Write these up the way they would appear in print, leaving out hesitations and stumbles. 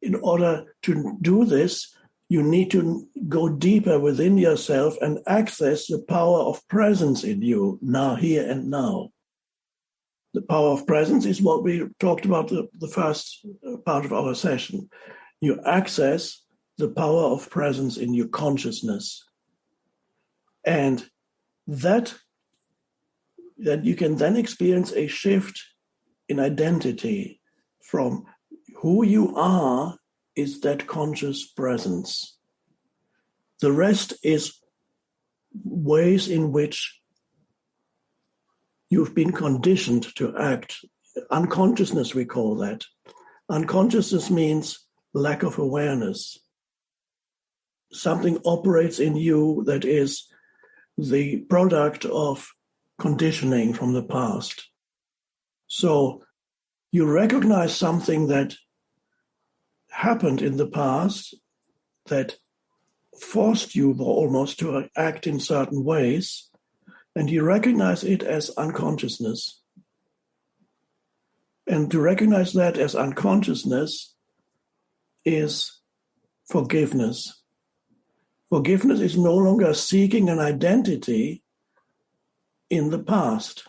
In order to do this, you need to go deeper within yourself and access the power of presence in you, now, here and now. The power of presence is what we talked about the first part of our session. You access the power of presence in your consciousness. And that you can then experience a shift in identity from who you are is that conscious presence. The rest is ways in which you've been conditioned to act. Unconsciousness, we call that. Unconsciousness means lack of awareness. Something operates in you that is the product of conditioning from the past. So you recognize something that happened in the past that forced you almost to act in certain ways, and you recognize it as unconsciousness. And to recognize that as unconsciousness is forgiveness. Forgiveness is no longer seeking an identity in the past,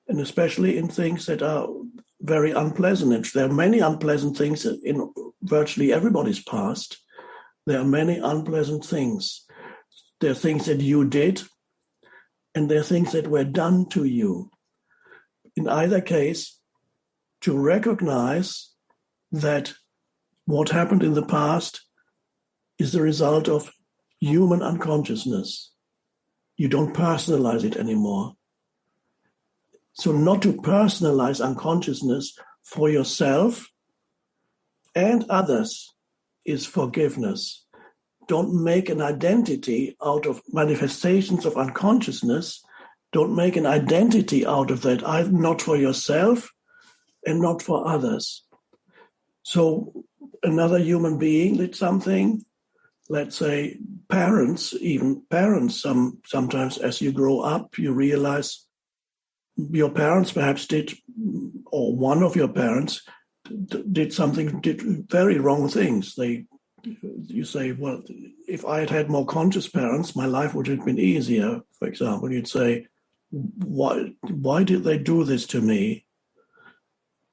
and especially in things that are very unpleasant. There are many unpleasant things in virtually everybody's past. There are many unpleasant things. There are things that you did, and there are things that were done to you. In either case, to recognize that what happened in the past is the result of human unconsciousness. You don't personalize it anymore. So not to personalize unconsciousness for yourself and others is forgiveness. Don't make an identity out of manifestations of unconsciousness. Don't make an identity out of that, either not for yourself and not for others. So another human being did something, let's say parents, sometimes as you grow up, you realize your parents perhaps did, or one of your parents did very wrong things. You say, well, if I had had more conscious parents, my life would have been easier. For example, you'd say, why did they do this to me?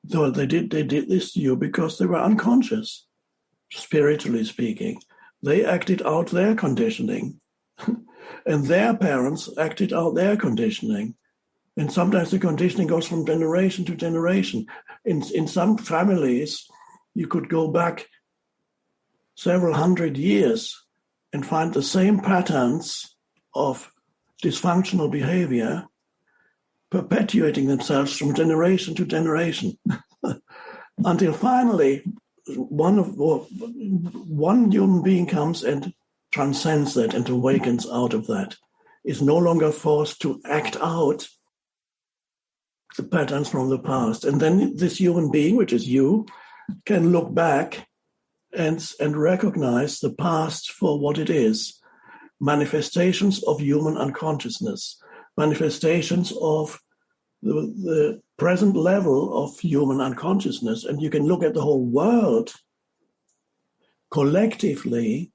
So they did this to you because they were unconscious, spiritually speaking. They acted out their conditioning, and their parents acted out their conditioning. And sometimes the conditioning goes from generation to generation. In some families, you could go back several hundred years and find the same patterns of dysfunctional behavior perpetuating themselves from generation to generation until finally one human being comes and transcends that and awakens out of that, is no longer forced to act out the patterns from the past. And then this human being, which is you, can look back and recognize the past for what it is. Manifestations of human unconsciousness, manifestations of the present level of human unconsciousness. And you can look at the whole world collectively,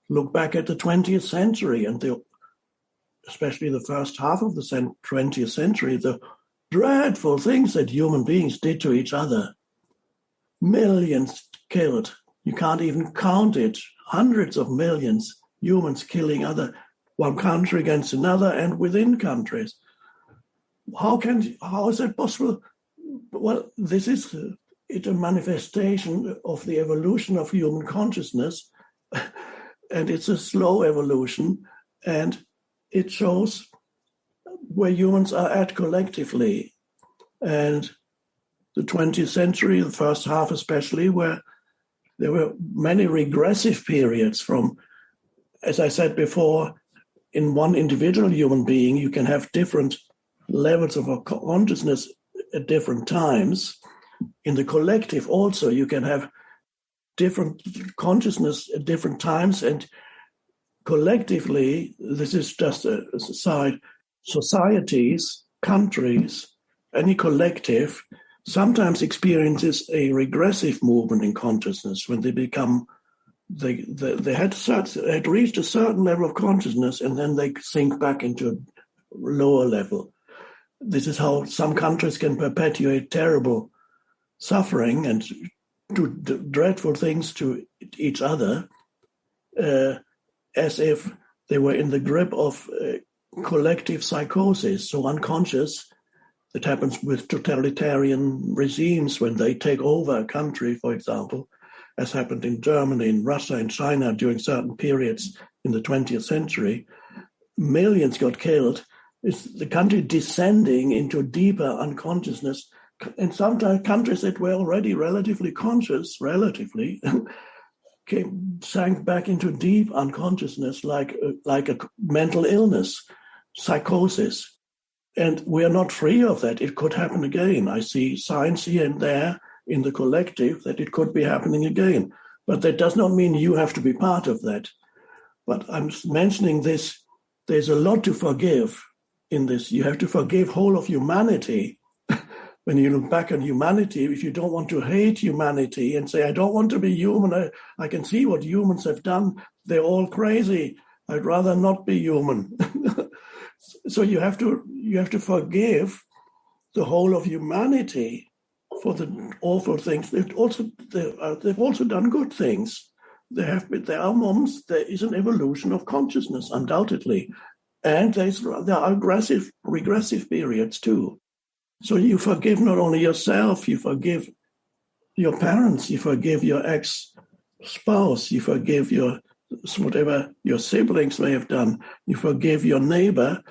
look back at the 20th century and especially the first half of the 20th century, the dreadful things that human beings did to each other. Millions killed. You can't even count it. Hundreds of millions humans killing one country against another and within countries. How is that possible? Well, this is a manifestation of the evolution of human consciousness, and it's a slow evolution, and it shows where humans are at collectively. And the 20th century, the first half especially, where there were many regressive periods from, as I said before, in one individual human being, you can have different levels of consciousness at different times. In the collective also, you can have different consciousness at different times, and collectively, this is just a side, societies, countries, any collective sometimes experiences a regressive movement in consciousness when they become, they had reached a certain level of consciousness and then they sink back into a lower level. This is how some countries can perpetuate terrible suffering and do dreadful things to each other, as if they were in the grip of collective psychosis, so unconscious. That happens with totalitarian regimes when they take over a country, for example, as happened in Germany, in Russia, in China during certain periods in the 20th century. Millions got killed. It's the country descending into deeper unconsciousness. And sometimes countries that were already relatively conscious, sank back into deep unconsciousness like a mental illness, psychosis. And we are not free of that. It could happen again. I see signs here and there in the collective that it could be happening again. But that does not mean you have to be part of that. But I'm mentioning this, there's a lot to forgive in this. You have to forgive whole of humanity. When you look back on humanity, if you don't want to hate humanity and say, I don't want to be human, I can see what humans have done. They're all crazy. I'd rather not be human. So you have to forgive the whole of humanity for the awful things. They've also done good things. There are moments. There is an evolution of consciousness, undoubtedly, and there are regressive periods too. So you forgive not only yourself, you forgive your parents, you forgive your ex-spouse, you forgive whatever your siblings may have done, you forgive your neighbor,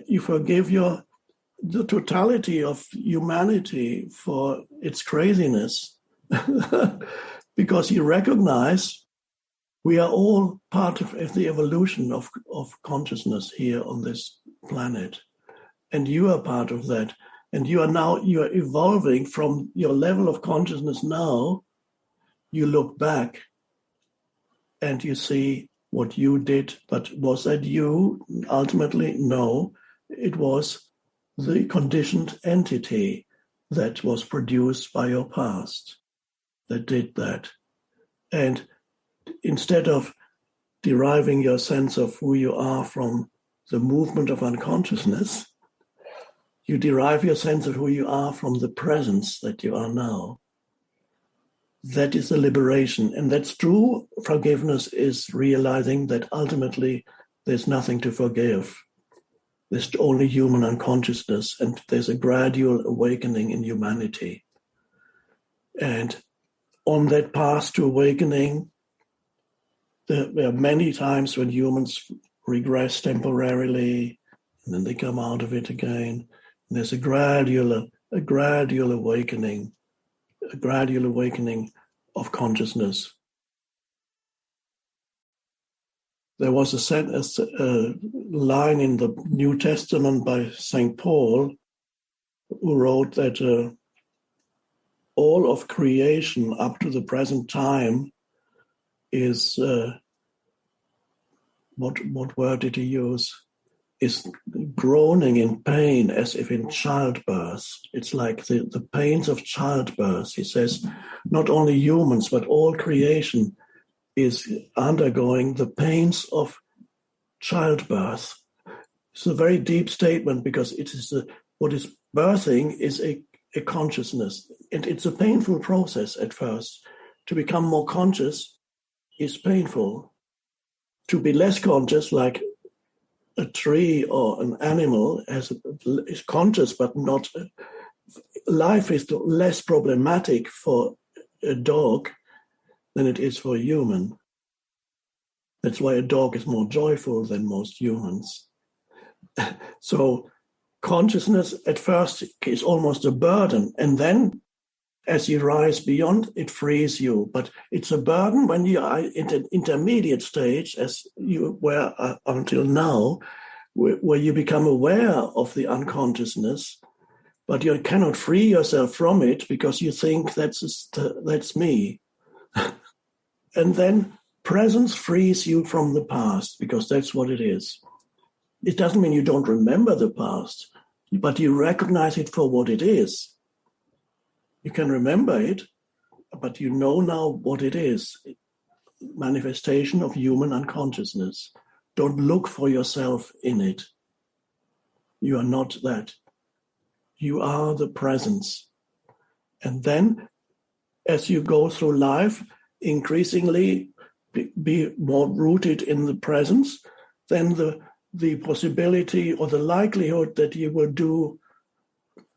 you forgive the totality of humanity for its craziness, because you recognize we are all part of the evolution of consciousness here on this planet, and you are part of that. And you are evolving from your level of consciousness now. You look back and you see what you did, but was that you? Ultimately, no. It was the conditioned entity that was produced by your past that did that. And instead of deriving your sense of who you are from the movement of unconsciousness, you derive your sense of who you are from the presence that you are now. That is the liberation. And that's true. Forgiveness is realizing that ultimately there's nothing to forgive. There's only human unconsciousness, and there's a gradual awakening in humanity. And on that path to awakening, there are many times when humans regress temporarily, and then they come out of it again. And there's a gradual awakening of consciousness. There was a line in the New Testament by St. Paul, who wrote that all of creation up to the present time is, what word did he use? Is groaning in pain as if in childbirth. It's like the pains of childbirth. He says not only humans, but all creation is undergoing the pains of childbirth. It's a very deep statement because it is what is birthing is a consciousness. And it's a painful process at first. To become more conscious is painful. To be less conscious, like a tree or an animal, is conscious but not. Life is less problematic for a dog than it is for a human. That's why a dog is more joyful than most humans. So consciousness at first is almost a burden, and then as you rise beyond, it frees you. But it's a burden when you are in an intermediate stage, as you were until now, where you become aware of the unconsciousness, but you cannot free yourself from it because you think that's me. And then presence frees you from the past, because that's what it is. It doesn't mean you don't remember the past, but you recognize it for what it is. You can remember it, but you know now what it is. Manifestation of human unconsciousness. Don't look for yourself in it. You are not that. You are the presence. And then, as you go through life, increasingly be more rooted in the presence, then the possibility or the likelihood that you will do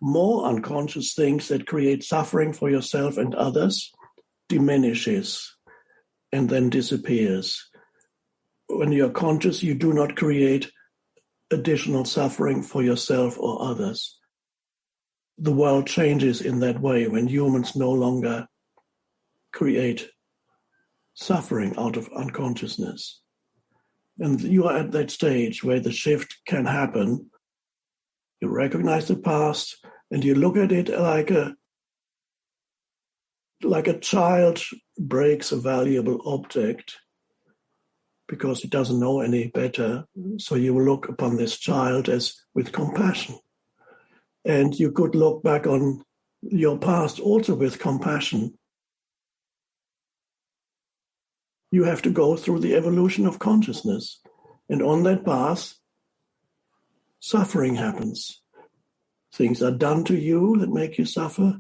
more unconscious things that create suffering for yourself and others diminishes and then disappears. When you're conscious, you do not create additional suffering for yourself or others. The world changes in that way when humans no longer create suffering out of unconsciousness. And you are at that stage where the shift can happen. You recognize the past and you look at it like a child breaks a valuable object because he doesn't know any better. So you will look upon this child as with compassion. And you could look back on your past also with compassion. You have to go through the evolution of consciousness. And on that path, suffering happens. Things are done to you that make you suffer.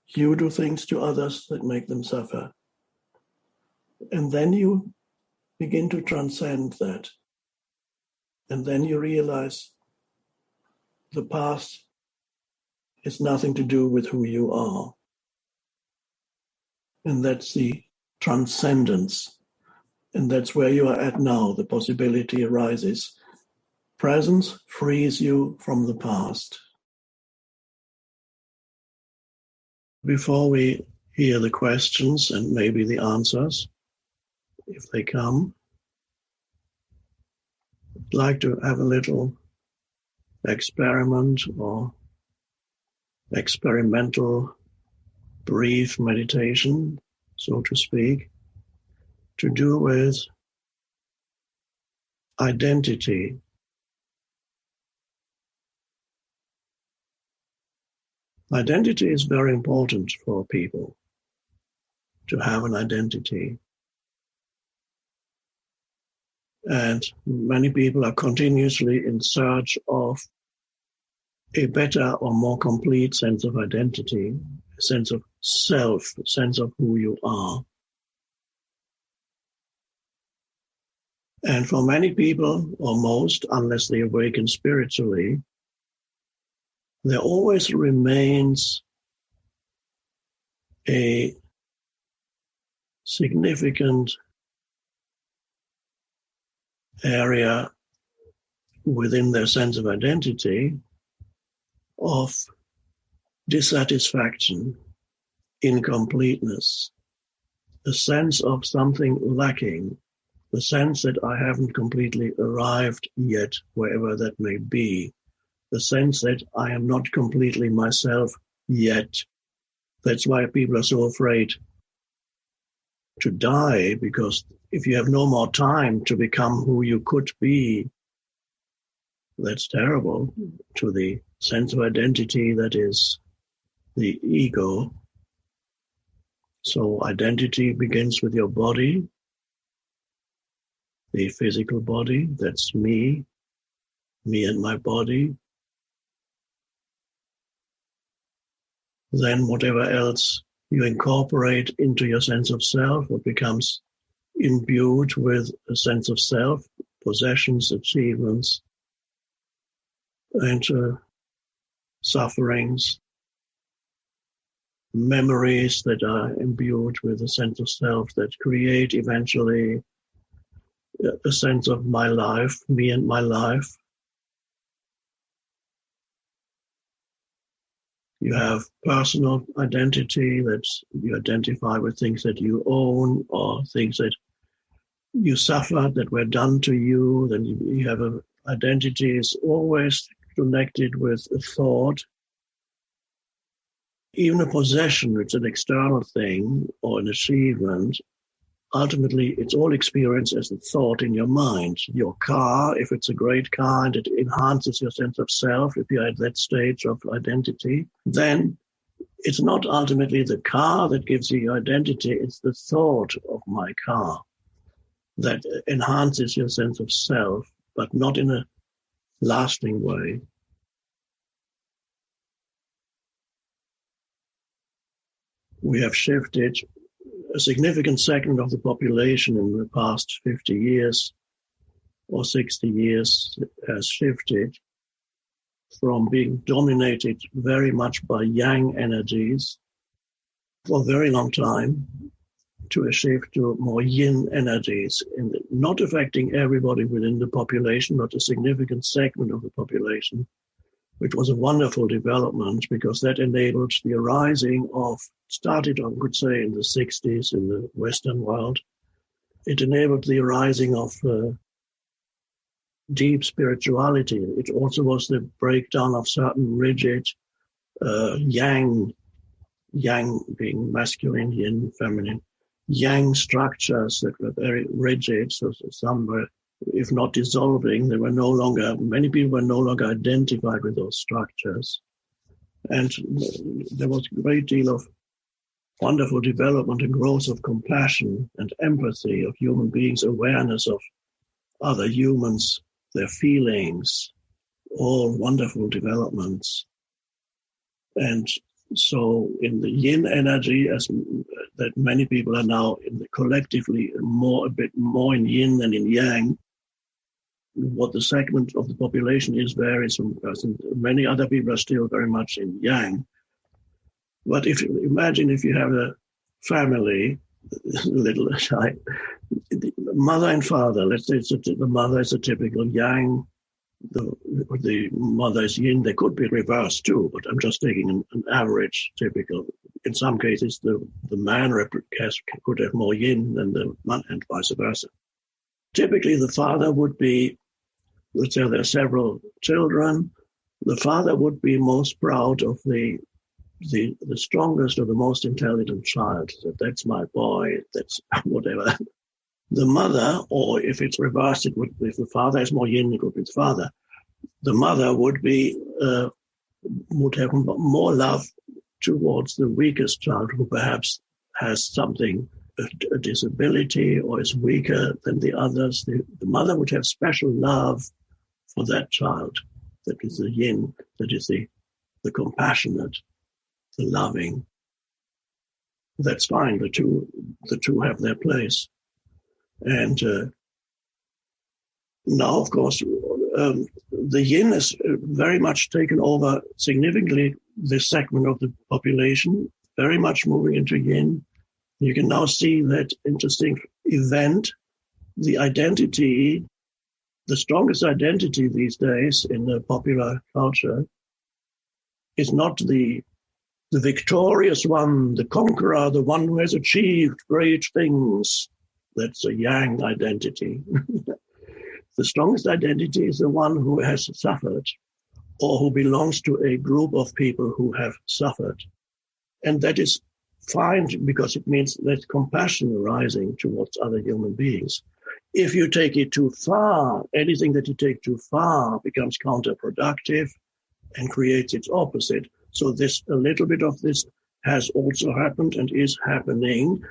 You do things to others that make them suffer. And then you begin to transcend that. And then you realize the past has nothing to do with who you are. And that's the transcendence. And that's where you are at now. The possibility arises. Presence frees you from the past. Before we hear the questions and maybe the answers, if they come, I'd like to have a little experiment or experimental brief meditation, so to speak, to do with identity. Identity is very important for people, to have an identity. And many people are continuously in search of a better or more complete sense of identity, a sense of self, a sense of who you are. And for many people, or most, unless they awaken spiritually, there always remains a significant area within their sense of identity of dissatisfaction, incompleteness, a sense of something lacking, the sense that I haven't completely arrived yet, wherever that may be, the sense that I am not completely myself yet. That's why people are so afraid to die, because if you have no more time to become who you could be, that's terrible to the sense of identity that is the ego. So identity begins with your body, the physical body, that's me and my body. Then whatever else you incorporate into your sense of self, what becomes imbued with a sense of self, possessions, achievements, and sufferings, memories that are imbued with a sense of self that create eventually a sense of my life, me and my life. You have personal identity, that you identify with things that you own or things that you suffered that were done to you. Then you have an identity is always connected with a thought. Even a possession, it's an external thing or an achievement. Ultimately, it's all experienced as a thought in your mind. Your car, if it's a great car and it enhances your sense of self, if you're at that stage of identity, then It's not ultimately the car that gives you identity, it's the thought of my car that enhances your sense of self, but not in a lasting way. We have shifted a significant segment of the population in the past 50 years or 60 years has shifted from being dominated very much by yang energies for a very long time to a shift to more yin energies, not affecting everybody within the population, but a significant segment of the population, which was a wonderful development because that enabled the arising of, started, I could say, in the 60s in the Western world. It enabled the arising of deep spirituality. It also was the breakdown of certain rigid yang being masculine, yin, feminine, yang structures that were very rigid. So some were, if not dissolving, they were no longer, many people were no longer identified with those structures. And there was a great deal of wonderful development and growth of compassion and empathy of human beings, awareness of other humans, their feelings, all wonderful developments. And so in the yin energy, as that many people are now collectively a bit more in yin than in yang, what the segment of the population is varies from person. Many other people are still very much in yang. But if you imagine if you have a family, little aside, mother and father, let's say the mother is a typical yang, the mother is yin. They could be reversed too, but I'm just taking an average typical. In some cases, the man could have more yin than the man, and vice versa. Typically, the father would be, let's say there are several children, the father would be most proud of the strongest or the most intelligent child. That's my boy, that's whatever. The mother, or if it's reversed, it would be, if the father is more yin, it would be the father. The mother would have more love towards the weakest child who perhaps has something, a disability, or is weaker than the others. The mother would have special love for that child. That is the yin, that is the compassionate, the loving. That's fine. The two have their place. And now, of course, the yin has very much taken over significantly this segment of the population, very much moving into yin. You can now see that interesting event, the identity, the strongest identity these days in the popular culture is not the victorious one, the conqueror, the one who has achieved great things. That's a yang identity. The strongest identity is the one who has suffered or who belongs to a group of people who have suffered. And that is fine because it means there's compassion arising towards other human beings. If you take it too far, anything that you take too far becomes counterproductive and creates its opposite. So a little bit of this has also happened and is happening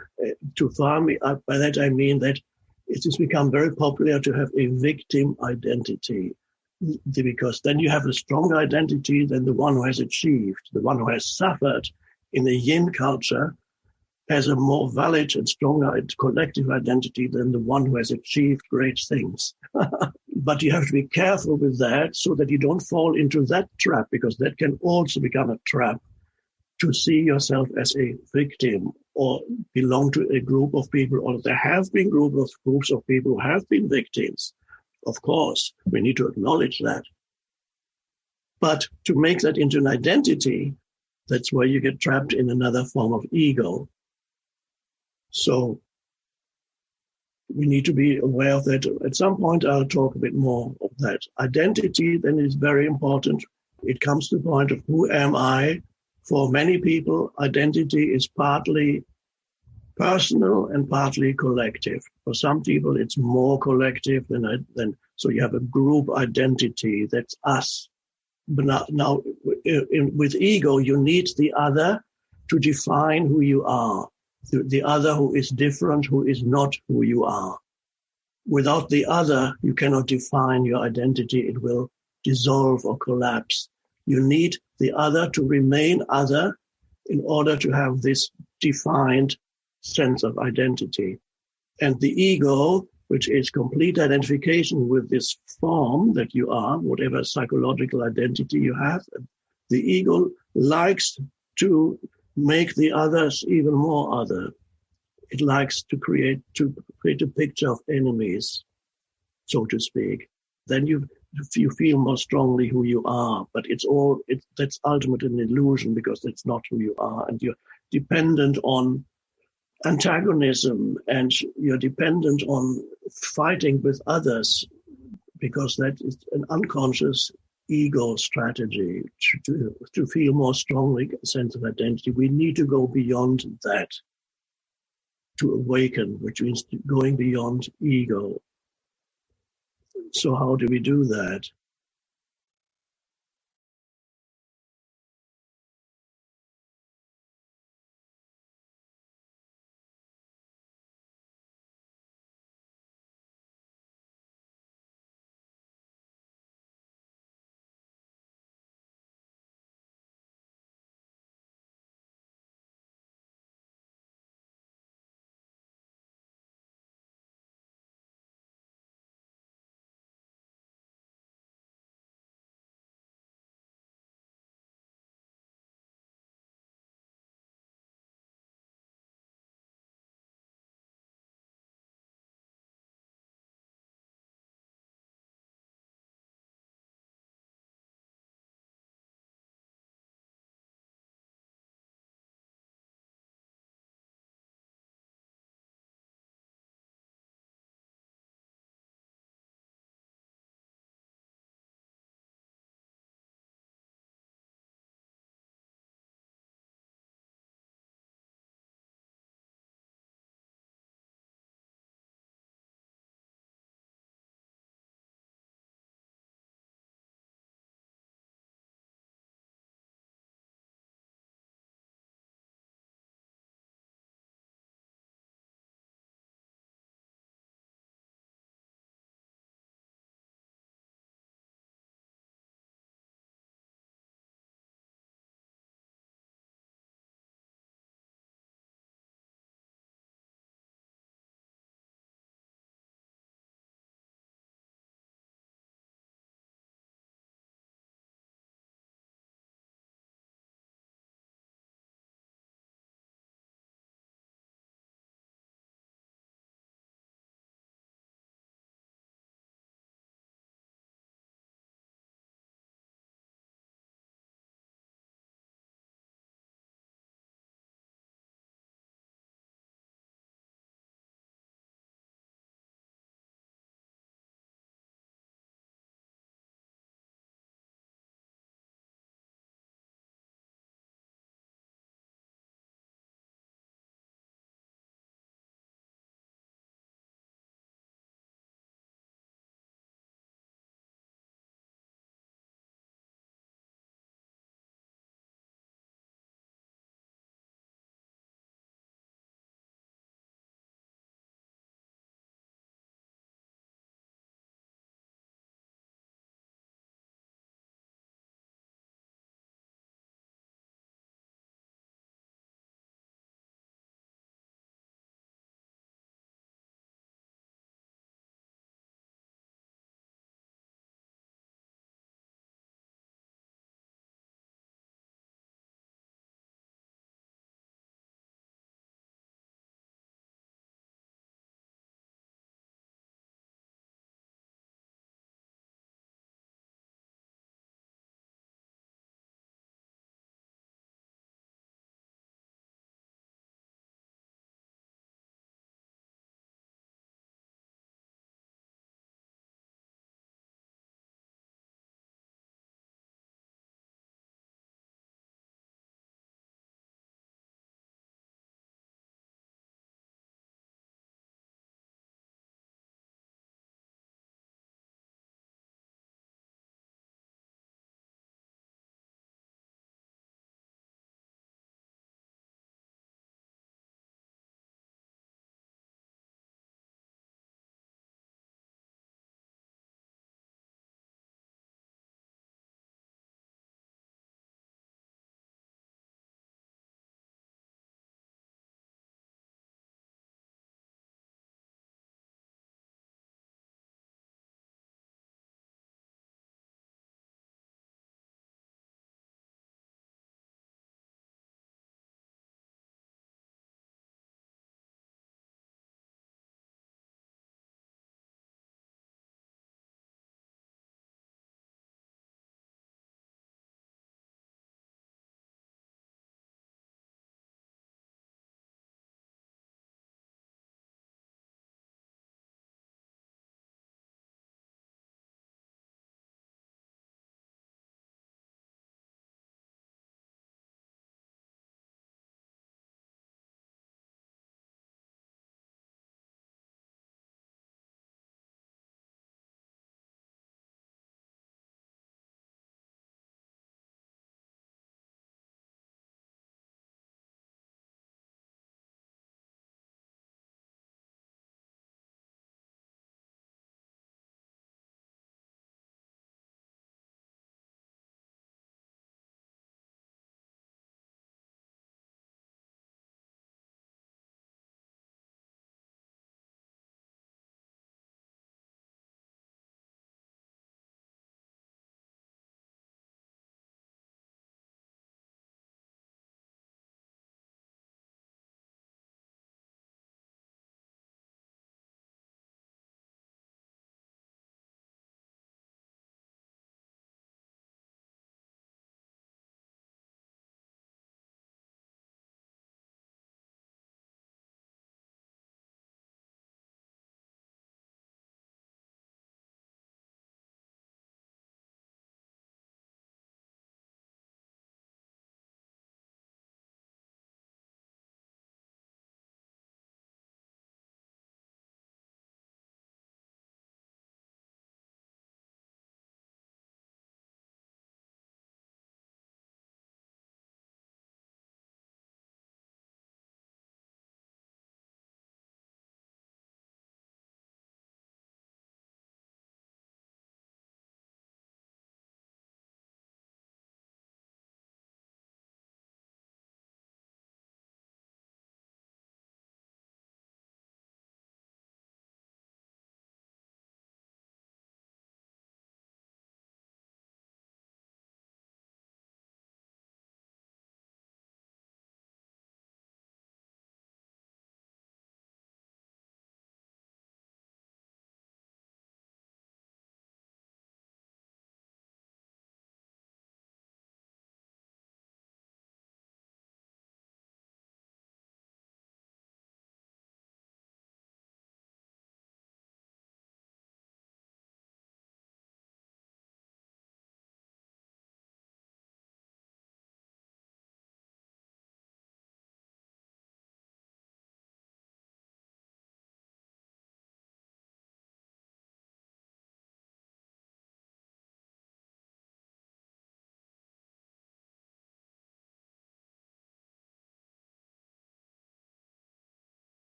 too far. By that I mean that it has become very popular to have a victim identity, because then you have a stronger identity than the one who has achieved. The one who has suffered in the yin culture has a more valid and stronger collective identity than the one who has achieved great things. But you have to be careful with that so that you don't fall into that trap, because that can also become a trap to see yourself as a victim or belong to a group of people, or there have been groups of people who have been victims. Of course, we need to acknowledge that. But to make that into an identity, that's where you get trapped in another form of ego. So we need to be aware of that. At some point, I'll talk a bit more of that. Identity then is very important. It comes to the point of who am I? For many people, identity is partly personal and partly collective. For some people, it's more collective than so you have a group identity, that's us. But now with ego, you need the other to define who you are. The other who is different, who is not who you are. Without the other, you cannot define your identity. It will dissolve or collapse. You need the other to remain other in order to have this defined sense of identity. And the ego, which is complete identification with this form that you are, whatever psychological identity you have, the ego likes to make the others even more other. It likes to create a picture of enemies, so to speak. Then you feel more strongly who you are, but that's ultimately an illusion, because that's not who you are, and you're dependent on antagonism, and you're dependent on fighting with others, because that is an unconscious ego strategy to feel more strongly a sense of identity. We need to go beyond that to awaken, which means going beyond ego. So how do we do that?